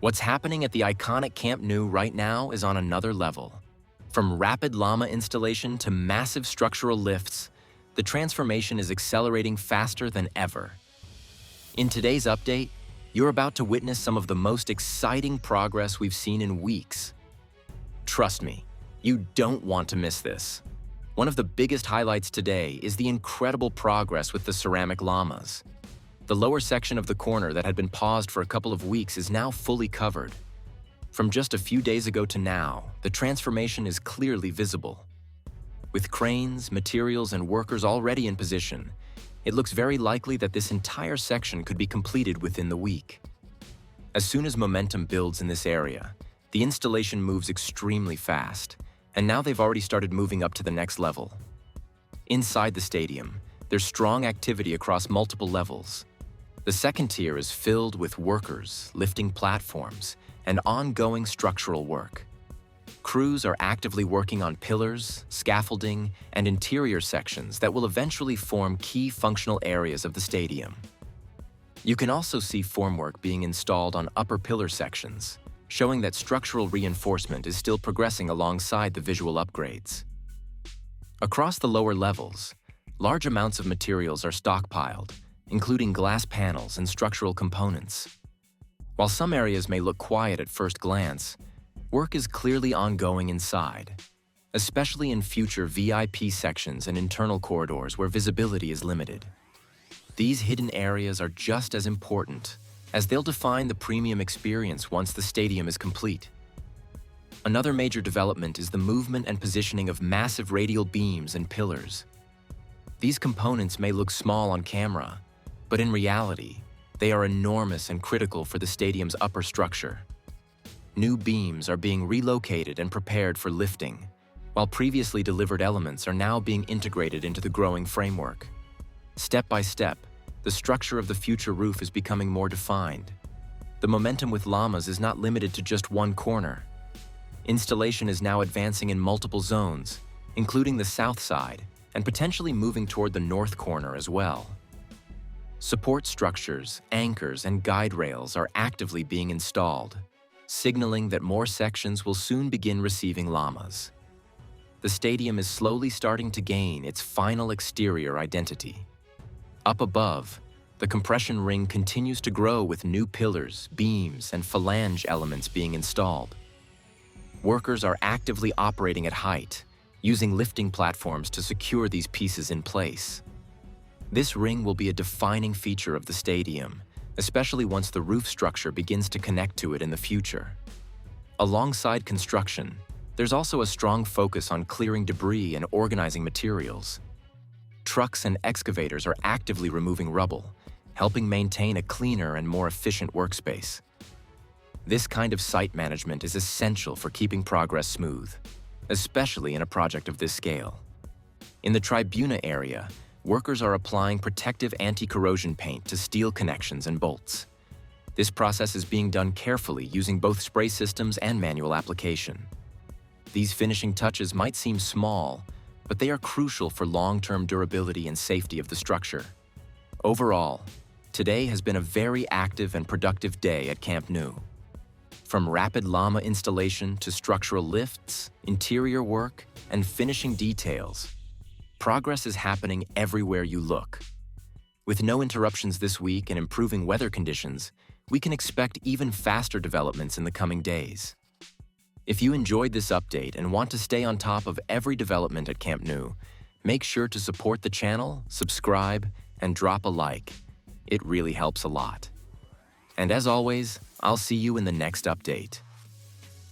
What's happening at the iconic Camp Nou right now is on another level. From rapid llama installation to massive structural lifts, the transformation is accelerating faster than ever. In today's update, you're about to witness some of the most exciting progress we've seen in weeks. Trust me, you don't want to miss this. One of the biggest highlights today is the incredible progress with the ceramic llamas. The lower section of the corner that had been paused for a couple of weeks is now fully covered. From just a few days ago to now, the transformation is clearly visible. With cranes, materials, and workers already in position, it looks very likely that this entire section could be completed within the week. As soon as momentum builds in this area, the installation moves extremely fast, and now they've already started moving up to the next level. Inside the stadium, there's strong activity across multiple levels. The second tier is filled with workers, lifting platforms, and ongoing structural work. Crews are actively working on pillars, scaffolding, and interior sections that will eventually form key functional areas of the stadium. You can also see formwork being installed on upper pillar sections, showing that structural reinforcement is still progressing alongside the visual upgrades. Across the lower levels, large amounts of materials are stockpiled, including glass panels and structural components. While some areas may look quiet at first glance, work is clearly ongoing inside, especially in future VIP sections and internal corridors where visibility is limited. These hidden areas are just as important, as they'll define the premium experience once the stadium is complete. Another major development is the movement and positioning of massive radial beams and pillars. These components may look small on camera, but in reality, they are enormous and critical for the stadium's upper structure. New beams are being relocated and prepared for lifting, while previously delivered elements are now being integrated into the growing framework. Step by step, the structure of the future roof is becoming more defined. The momentum with Lamas is not limited to just one corner. Installation is now advancing in multiple zones, including the south side, and potentially moving toward the north corner as well. Support structures, anchors, and guide rails are actively being installed, signaling that more sections will soon begin receiving Lamas. The stadium is slowly starting to gain its final exterior identity. Up above, the compression ring continues to grow with new pillars, beams, and phalange elements being installed. Workers are actively operating at height, using lifting platforms to secure these pieces in place. This ring will be a defining feature of the stadium, especially once the roof structure begins to connect to it in the future. Alongside construction, there's also a strong focus on clearing debris and organizing materials. Trucks and excavators are actively removing rubble, helping maintain a cleaner and more efficient workspace. This kind of site management is essential for keeping progress smooth, especially in a project of this scale. In the tribuna area, workers are applying protective anti-corrosion paint to steel connections and bolts. This process is being done carefully using both spray systems and manual application. These finishing touches might seem small, but they are crucial for long-term durability and safety of the structure. Overall, today has been a very active and productive day at Camp Nou. From rapid llama installation to structural lifts, interior work, and finishing details, progress is happening everywhere you look. With no interruptions this week and improving weather conditions, we can expect even faster developments in the coming days. If you enjoyed this update and want to stay on top of every development at Camp Nou, make sure to support the channel, subscribe, and drop a like. It really helps a lot. And as always, I'll see you in the next update.